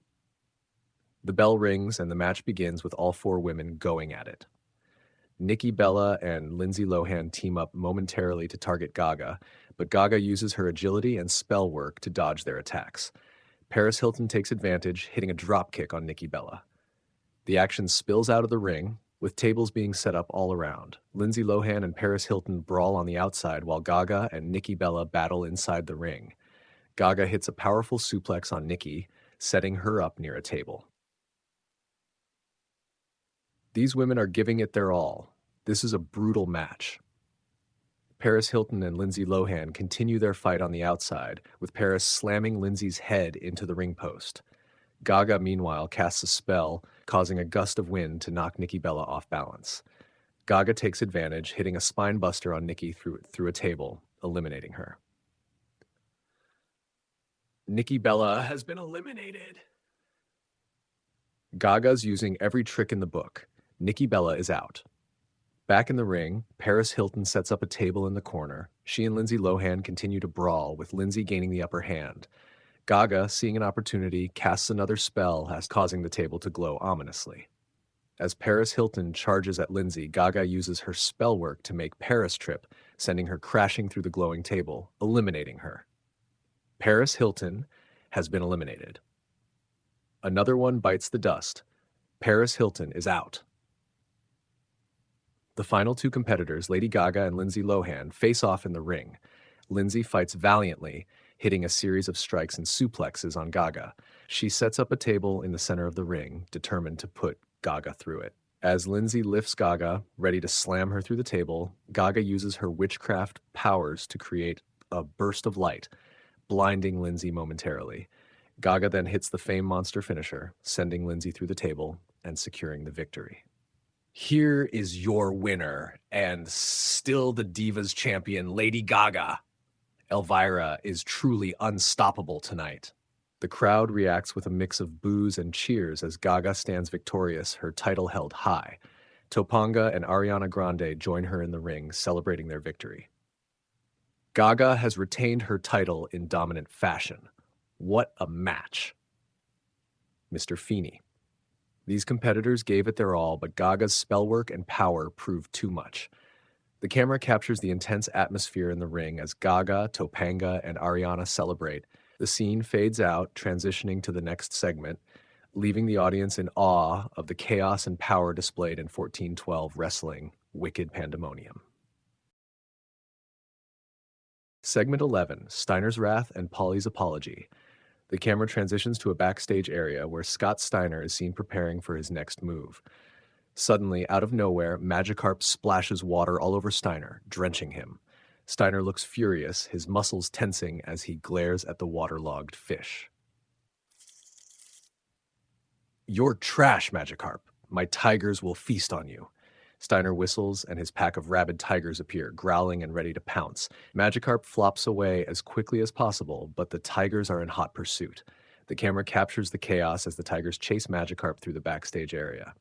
The bell rings and the match begins with all 4 women going at it. Nikki Bella and Lindsay Lohan team up momentarily to target Gaga, but Gaga uses her agility and spell work to dodge their attacks. Paris Hilton takes advantage, hitting a dropkick on Nikki Bella. The action spills out of the ring, with tables being set up all around. Lindsay Lohan and Paris Hilton brawl on the outside while Gaga and Nikki Bella battle inside the ring. Gaga hits a powerful suplex on Nikki, setting her up near a table. These women are giving it their all. This is a brutal match. Paris Hilton and Lindsay Lohan continue their fight on the outside, with Paris slamming Lindsay's head into the ring post. Gaga, meanwhile, casts a spell, causing a gust of wind to knock Nikki Bella off balance. Gaga takes advantage, hitting a spine buster on Nikki through a table, eliminating her. Nikki Bella has been eliminated. Gaga's using every trick in the book. Nikki Bella is out. Back in the ring, Paris Hilton sets up a table in the corner. She and Lindsay Lohan continue to brawl, with Lindsay gaining the upper hand. Gaga, seeing an opportunity, casts another spell, causing the table to glow ominously. As Paris Hilton charges at Lindsay, Gaga uses her spell work to make Paris trip, sending her crashing through the glowing table, eliminating her. Paris Hilton has been eliminated. Another one bites the dust. Paris Hilton is out. The final two competitors, Lady Gaga and Lindsay Lohan, face off in the ring. Lindsay fights valiantly, hitting a series of strikes and suplexes on Gaga. She sets up a table in the center of the ring, determined to put Gaga through it. As Lindsay lifts Gaga, ready to slam her through the table, Gaga uses her witchcraft powers to create a burst of light, blinding Lindsay momentarily. Gaga then hits the Fame Monster finisher, sending Lindsay through the table and securing the victory. Here is your winner, and still the Divas champion, Lady Gaga. Elvira is truly unstoppable tonight. The crowd reacts with a mix of boos and cheers as Gaga stands victorious, her title held high. Topanga and Ariana Grande join her in the ring, celebrating their victory. Gaga has retained her title in dominant fashion. What a match. Mr. Feeny. These competitors gave it their all, but Gaga's spellwork and power proved too much. The camera captures the intense atmosphere in the ring as Gaga, Topanga, and Ariana celebrate. The scene fades out, transitioning to the next segment, leaving the audience in awe of the chaos and power displayed in 1412 wrestling, Wicked Pandemonium. Segment 11, Steiner's Wrath and Polly's Apology. The camera transitions to a backstage area where Scott Steiner is seen preparing for his next move. Suddenly, out of nowhere, Magikarp splashes water all over Steiner, drenching him. Steiner looks furious, his muscles tensing as he glares at the waterlogged fish. You're trash, Magikarp. My tigers will feast on you. Steiner whistles, and his pack of rabid tigers appear, growling and ready to pounce. Magikarp flops away as quickly as possible, but the tigers are in hot pursuit. The camera captures the chaos as the tigers chase Magikarp through the backstage area.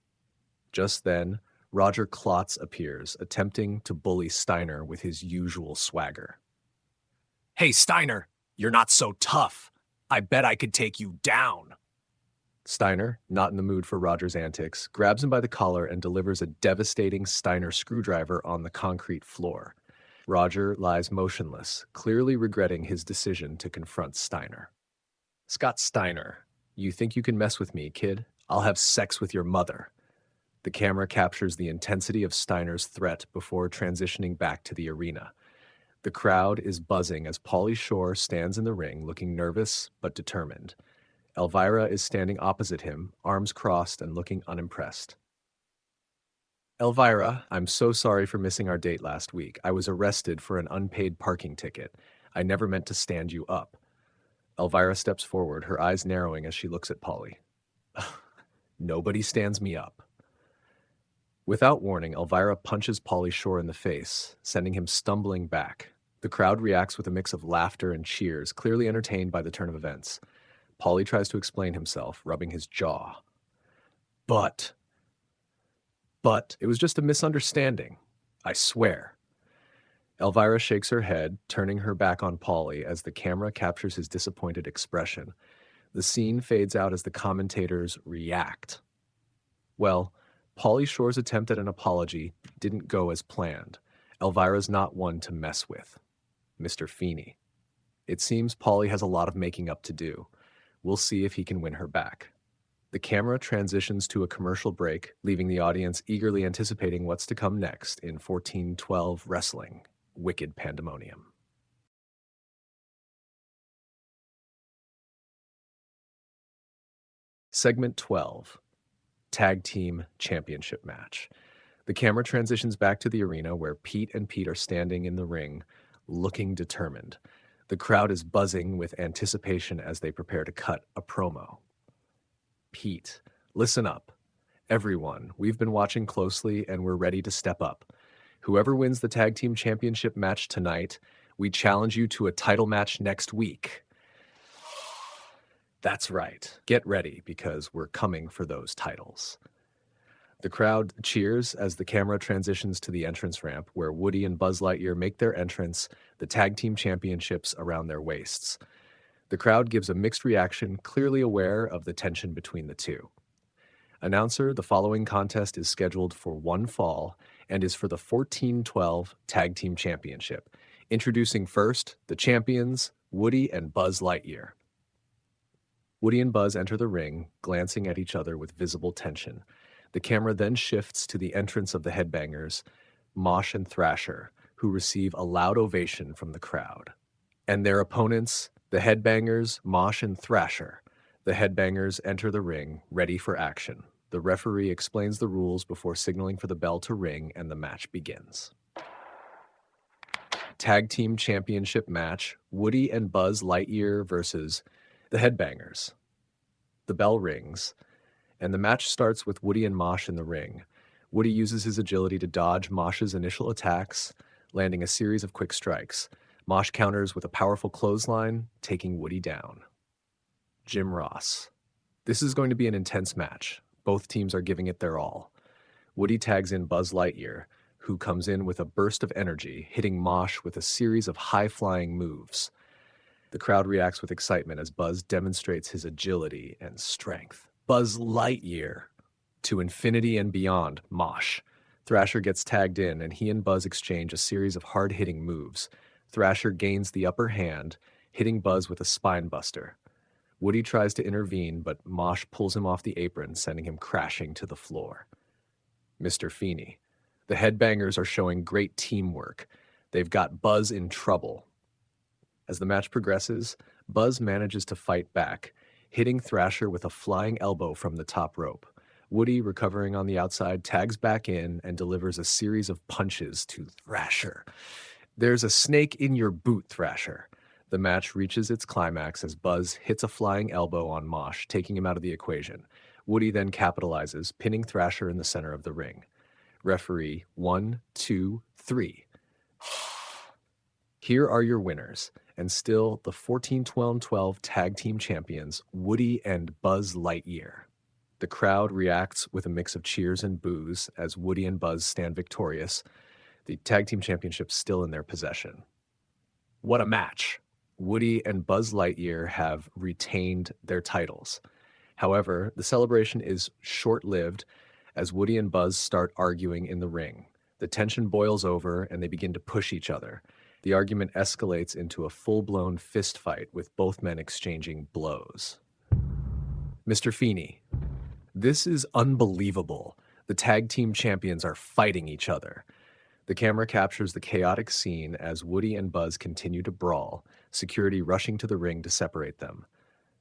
Just then, Roger Klotz appears, attempting to bully Steiner with his usual swagger. Hey, Steiner, you're not so tough. I bet I could take you down. Steiner, not in the mood for Roger's antics, grabs him by the collar and delivers a devastating Steiner screwdriver on the concrete floor. Roger lies motionless, clearly regretting his decision to confront Steiner. Scott Steiner, you think you can mess with me, kid? I'll have sex with your mother. The camera captures the intensity of Steiner's threat before transitioning back to the arena. The crowd is buzzing as Pauly Shore stands in the ring, looking nervous but determined. Elvira is standing opposite him, arms crossed and looking unimpressed. Elvira, I'm so sorry for missing our date last week. I was arrested for an unpaid parking ticket. I never meant to stand you up. Elvira steps forward, her eyes narrowing as she looks at Pauly. Nobody stands me up. Without warning, Elvira punches Pauly Shore in the face, sending him stumbling back. The crowd reacts with a mix of laughter and cheers, clearly entertained by the turn of events. Pauly tries to explain himself, rubbing his jaw. But it was just a misunderstanding. I swear. Elvira shakes her head, turning her back on Pauly as the camera captures his disappointed expression. The scene fades out as the commentators react. Well, Pauly Shore's attempt at an apology didn't go as planned. Elvira's not one to mess with. Mr. Feeny. It seems Pauly has a lot of making up to do. We'll see if he can win her back. The camera transitions to a commercial break, leaving the audience eagerly anticipating what's to come next in 1412 wrestling, Wicked Pandemonium. Segment 12, Tag Team Championship Match. The camera transitions back to the arena where Pete and Pete are standing in the ring, looking determined. The crowd is buzzing with anticipation as they prepare to cut a promo. Pete, listen up. Everyone, we've been watching closely and we're ready to step up. Whoever wins the tag team championship match tonight, we challenge you to a title match next week. That's right. Get ready because we're coming for those titles. The crowd cheers as the camera transitions to the entrance ramp where Woody and Buzz Lightyear make their entrance, the tag team championships around their waists. The crowd gives a mixed reaction, clearly aware of the tension between the two. Announcer, the following contest is scheduled for one fall and is for the 14-12 Tag Team Championship. Introducing first, the champions, Woody and Buzz Lightyear. Woody and Buzz enter the ring, glancing at each other with visible tension. The camera then shifts to the entrance of the headbangers, Mosh and Thrasher, who receive a loud ovation from the crowd. And their opponents, the headbangers, Mosh and Thrasher. The headbangers enter the ring, ready for action. The referee explains the rules before signaling for the bell to ring, and the match begins. Tag Team Championship match, Woody and Buzz Lightyear versus the headbangers. The bell rings, and the match starts with Woody and Mosh in the ring. Woody uses his agility to dodge Mosh's initial attacks, landing a series of quick strikes. Mosh counters with a powerful clothesline, taking Woody down. Jim Ross. This is going to be an intense match. Both teams are giving it their all. Woody tags in Buzz Lightyear, who comes in with a burst of energy, hitting Mosh with a series of high-flying moves. The crowd reacts with excitement as Buzz demonstrates his agility and strength. Buzz Lightyear. To infinity and beyond, Mosh. Thrasher gets tagged in, and he and Buzz exchange a series of hard-hitting moves. Thrasher gains the upper hand, hitting Buzz with a spine buster. Woody tries to intervene, but Mosh pulls him off the apron, sending him crashing to the floor. Mr. Feeny. The headbangers are showing great teamwork. They've got Buzz in trouble. As the match progresses, Buzz manages to fight back, hitting Thrasher with a flying elbow from the top rope. Woody, recovering on the outside, tags back in and delivers a series of punches to Thrasher. There's a snake in your boot, Thrasher. The match reaches its climax as Buzz hits a flying elbow on Mosh, taking him out of the equation. Woody then capitalizes, pinning Thrasher in the center of the ring. Referee, 1, 2, 3. Here are your winners, and still the 14-12 Tag Team Champions, Woody and Buzz Lightyear. The crowd reacts with a mix of cheers and boos as Woody and Buzz stand victorious, the Tag Team Championship still in their possession. What a match! Woody and Buzz Lightyear have retained their titles. However, the celebration is short-lived as Woody and Buzz start arguing in the ring. The tension boils over and they begin to push each other. The argument escalates into a full-blown fist fight with both men exchanging blows. Mr. Feeny. This is unbelievable. The tag team champions are fighting each other. The camera captures the chaotic scene as Woody and Buzz continue to brawl, security rushing to the ring to separate them.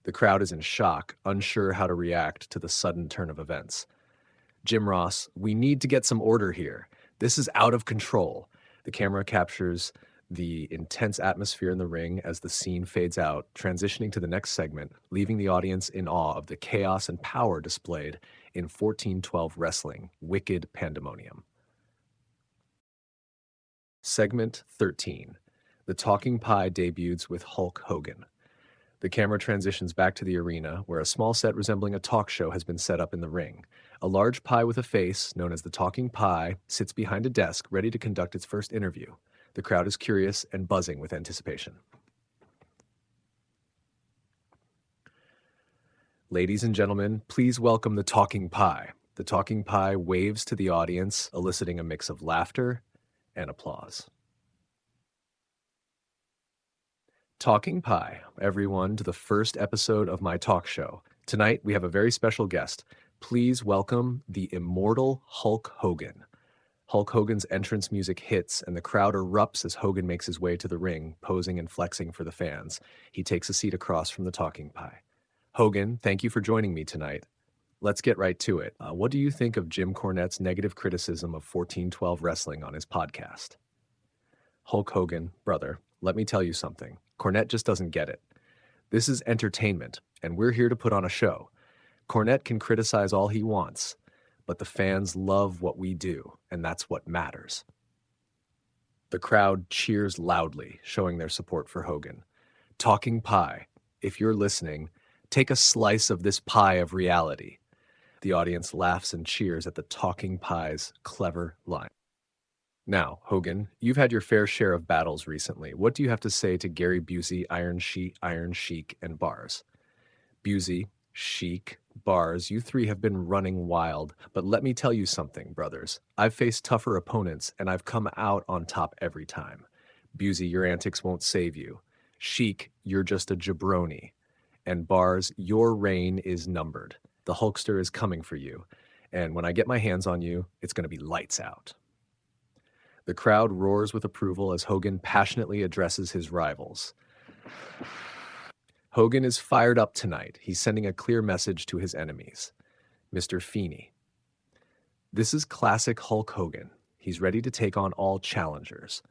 The crowd is in shock, unsure how to react to the sudden turn of events. Jim Ross, we need to get some order here. This is out of control. The camera captures the intense atmosphere in the ring as the scene fades out, transitioning to the next segment, leaving the audience in awe of the chaos and power displayed in 14-12 wrestling, Wicked Pandemonium. Segment 13. The Talking Pie debuts with Hulk Hogan. The camera transitions back to the arena, where a small set resembling a talk show has been set up in the ring. A large pie with a face, known as the Talking Pie, sits behind a desk, ready to conduct its first interview. The crowd is curious and buzzing with anticipation. Ladies and gentlemen, please welcome the Talking Pie. The Talking Pie waves to the audience, eliciting a mix of laughter and applause. Talking Pie, everyone, to the first episode of my talk show. Tonight, we have a very special guest. Please welcome the immortal Hulk Hogan. Hulk Hogan's entrance music hits, and the crowd erupts as Hogan makes his way to the ring, posing and flexing for the fans. He takes a seat across from the Talking Pie. Hogan, thank you for joining me tonight. Let's get right to it. What do you think of Jim Cornette's negative criticism of 1412 wrestling on his podcast? Hulk Hogan, brother, let me tell you something. Cornette just doesn't get it. This is entertainment, and we're here to put on a show. Cornette can criticize all he wants, but the fans love what we do, and that's what matters. The crowd cheers loudly, showing their support for Hogan. Talking pie, if you're listening, take a slice of this pie of reality. The audience laughs and cheers at the talking pie's clever line. Now, Hogan, you've had your fair share of battles recently. What do you have to say to Gary Busey, Iron Sheik, and Bars? Busey, Sheik, Bars, you three have been running wild, but let me tell you something, brothers. I've faced tougher opponents, and I've come out on top every time. Busey, your antics won't save you. Sheik, you're just a jabroni. And Bars, your reign is numbered. The Hulkster is coming for you, and when I get my hands on you, it's going to be lights out. The crowd roars with approval as Hogan passionately addresses his rivals. Hogan is fired up tonight. He's sending a clear message to his enemies. Mr. Feeny. This is classic Hulk Hogan. He's ready to take on all challengers.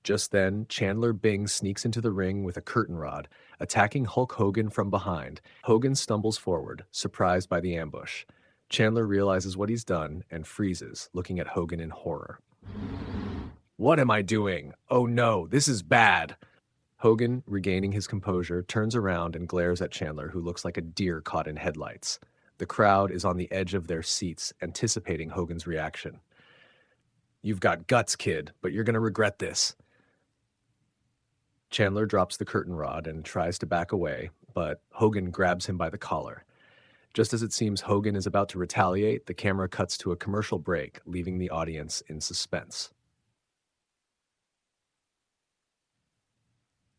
Just then, Chandler Bing sneaks into the ring with a curtain rod, attacking Hulk Hogan from behind. Hogan stumbles forward, surprised by the ambush. Chandler realizes what he's done and freezes, looking at Hogan in horror. What am I doing? Oh no, this is bad. Hogan, regaining his composure, turns around and glares at Chandler, who looks like a deer caught in headlights. The crowd is on the edge of their seats, anticipating Hogan's reaction. You've got guts, kid, but you're going to regret this. Chandler drops the curtain rod and tries to back away, but Hogan grabs him by the collar. Just as it seems Hogan is about to retaliate, the camera cuts to a commercial break, leaving the audience in suspense.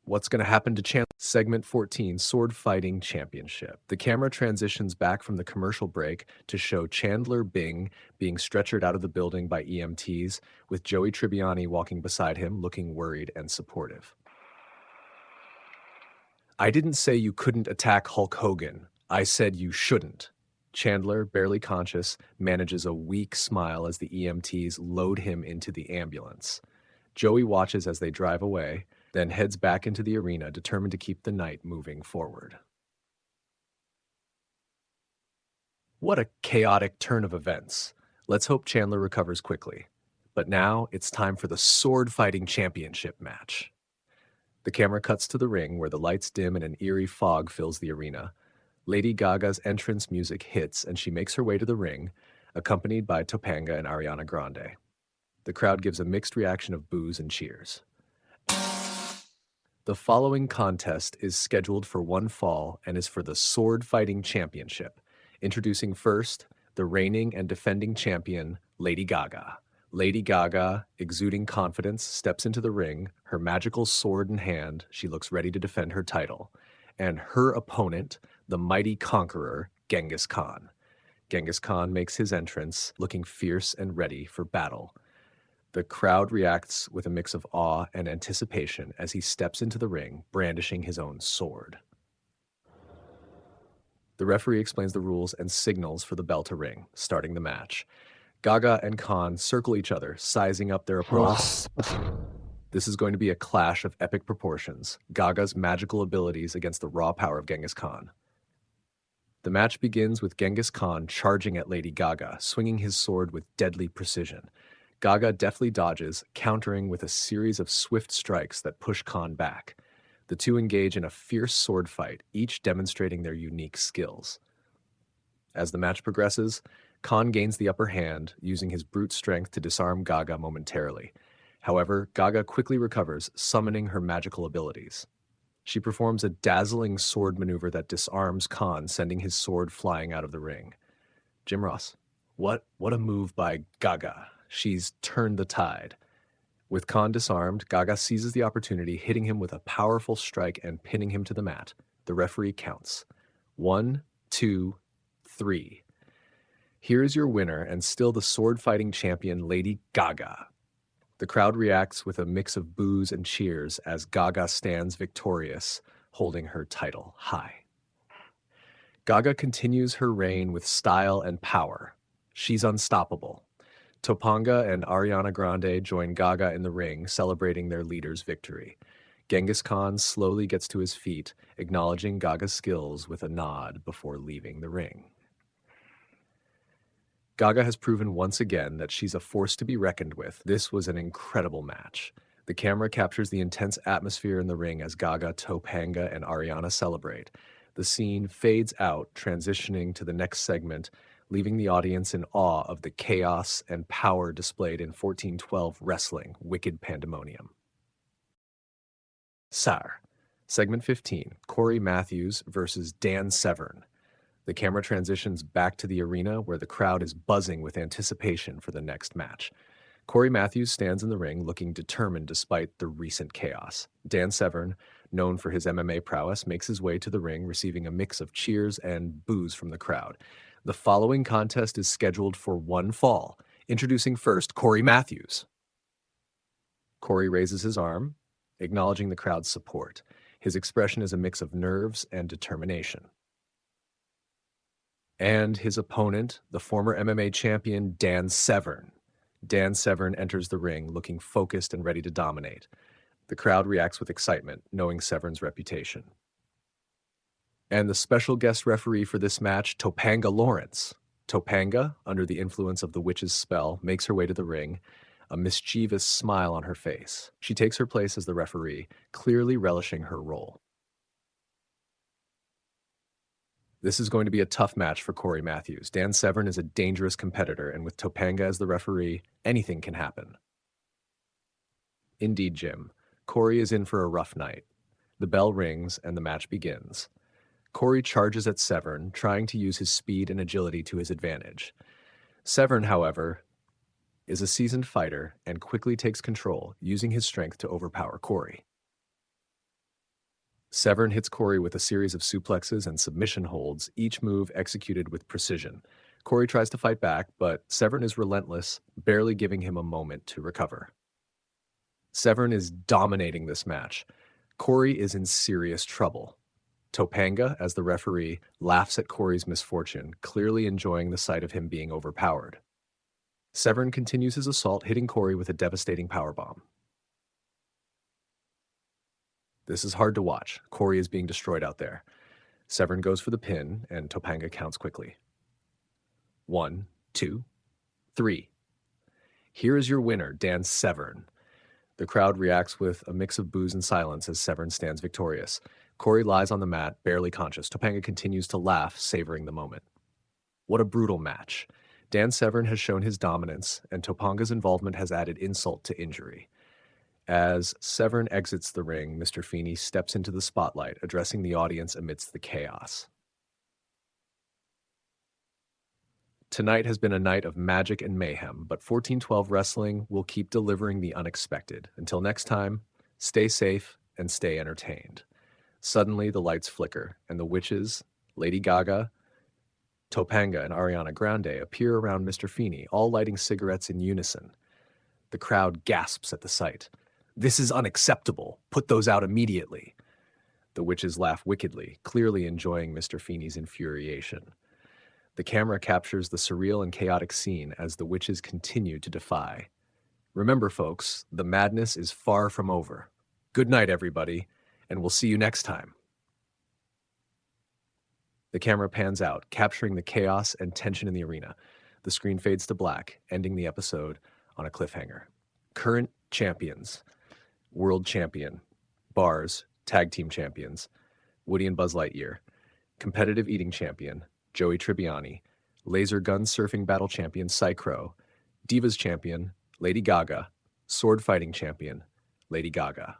What's going to happen to Chandler? Segment 14, Sword Fighting Championship. The camera transitions back from the commercial break to show Chandler Bing being stretchered out of the building by EMTs, with Joey Tribbiani walking beside him, looking worried and supportive. I didn't say you couldn't attack Hulk Hogan. I said you shouldn't. Chandler, barely conscious, manages a weak smile as the EMTs load him into the ambulance. Joey watches as they drive away, then heads back into the arena, determined to keep the night moving forward. What a chaotic turn of events. Let's hope Chandler recovers quickly. But now it's time for the Sword Fighting Championship match. The camera cuts to the ring where the lights dim and an eerie fog fills the arena. Lady Gaga's entrance music hits and she makes her way to the ring, accompanied by Topanga and Ariana Grande. The crowd gives a mixed reaction of boos and cheers. The following contest is scheduled for one fall and is for the Sword Fighting Championship. Introducing first, the reigning and defending champion, Lady Gaga. Lady Gaga, exuding confidence, steps into the ring, her magical sword in hand. She looks ready to defend her title. And her opponent, the mighty conqueror, Genghis Khan. Genghis Khan makes his entrance, looking fierce and ready for battle. The crowd reacts with a mix of awe and anticipation as he steps into the ring, brandishing his own sword. The referee explains the rules and signals for the bell to ring, starting the match. Gaga and Khan circle each other, sizing up their opponents. This is going to be a clash of epic proportions, Gaga's magical abilities against the raw power of Genghis Khan. The match begins with Genghis Khan charging at Lady Gaga, swinging his sword with deadly precision. Gaga deftly dodges, countering with a series of swift strikes that push Khan back. The two engage in a fierce sword fight, each demonstrating their unique skills. As the match progresses, Khan gains the upper hand, using his brute strength to disarm Gaga momentarily. However, Gaga quickly recovers, summoning her magical abilities. She performs a dazzling sword maneuver that disarms Khan, sending his sword flying out of the ring. Jim Ross, what a move by Gaga. She's turned the tide. With Khan disarmed, Gaga seizes the opportunity, hitting him with a powerful strike and pinning him to the mat. The referee counts. 1, 2, 3. Here is your winner and still the sword-fighting champion, Lady Gaga. The crowd reacts with a mix of boos and cheers as Gaga stands victorious, holding her title high. Gaga continues her reign with style and power. She's unstoppable. Topanga and Ariana Grande join Gaga in the ring, celebrating their leader's victory. Genghis Khan slowly gets to his feet, acknowledging Gaga's skills with a nod before leaving the ring. Gaga has proven once again that she's a force to be reckoned with. This was an incredible match. The camera captures the intense atmosphere in the ring as Gaga, Topanga, and Ariana celebrate. The scene fades out, transitioning to the next segment, leaving the audience in awe of the chaos and power displayed in 1412 wrestling, Wicked Pandemonium. Sar. Segment 15, Corey Matthews versus Dan Severn. The camera transitions back to the arena where the crowd is buzzing with anticipation for the next match. Corey Matthews stands in the ring looking determined despite the recent chaos. Dan Severn, known for his MMA prowess, makes his way to the ring, receiving a mix of cheers and boos from the crowd. The following contest is scheduled for one fall. Introducing first, Corey Matthews. Corey raises his arm, acknowledging the crowd's support. His expression is a mix of nerves and determination. And his opponent, the former MMA champion Dan Severn. Dan Severn enters the ring looking focused and ready to dominate. The crowd reacts with excitement, knowing Severn's reputation. And the special guest referee for this match, Topanga Lawrence. Topanga, under the influence of the witch's spell, makes her way to the ring, a mischievous smile on her face. She takes her place as the referee, clearly relishing her role. This is going to be a tough match for Corey Matthews. Dan Severn is a dangerous competitor, and with Topanga as the referee, anything can happen. Indeed, Jim. Corey is in for a rough night. The bell rings, and the match begins. Corey charges at Severn, trying to use his speed and agility to his advantage. Severn, however, is a seasoned fighter and quickly takes control, using his strength to overpower Corey. Severn hits Corey with a series of suplexes and submission holds, each move executed with precision. Corey tries to fight back, but Severn is relentless, barely giving him a moment to recover. Severn is dominating this match. Corey is in serious trouble. Topanga, as the referee, laughs at Corey's misfortune, clearly enjoying the sight of him being overpowered. Severn continues his assault, hitting Corey with a devastating powerbomb. This is hard to watch. Corey is being destroyed out there. Severn goes for the pin, and Topanga counts quickly. 1, 2, 3. Here is your winner, Dan Severn. The crowd reacts with a mix of boos and silence as Severn stands victorious. Corey lies on the mat, barely conscious. Topanga continues to laugh, savoring the moment. What a brutal match. Dan Severn has shown his dominance, and Topanga's involvement has added insult to injury. As Severn exits the ring, Mr. Feeny steps into the spotlight, addressing the audience amidst the chaos. Tonight has been a night of magic and mayhem, but 1412 Wrestling will keep delivering the unexpected. Until next time, stay safe and stay entertained. Suddenly, the lights flicker, and the witches, Lady Gaga, Topanga, and Ariana Grande appear around Mr. Feeny, all lighting cigarettes in unison. The crowd gasps at the sight. This is unacceptable. Put those out immediately. The witches laugh wickedly, clearly enjoying Mr. Feeny's infuriation. The camera captures the surreal and chaotic scene as the witches continue to defy. Remember, folks, the madness is far from over. Good night, everybody, and we'll see you next time. The camera pans out, capturing the chaos and tension in the arena. The screen fades to black, ending the episode on a cliffhanger. Current champions. World champion. Bars, tag team champions. Woody and Buzz Lightyear. Competitive eating champion. Joey Tribbiani. Laser gun surfing battle champion Psychro. Divas champion Lady Gaga. Sword fighting champion Lady Gaga.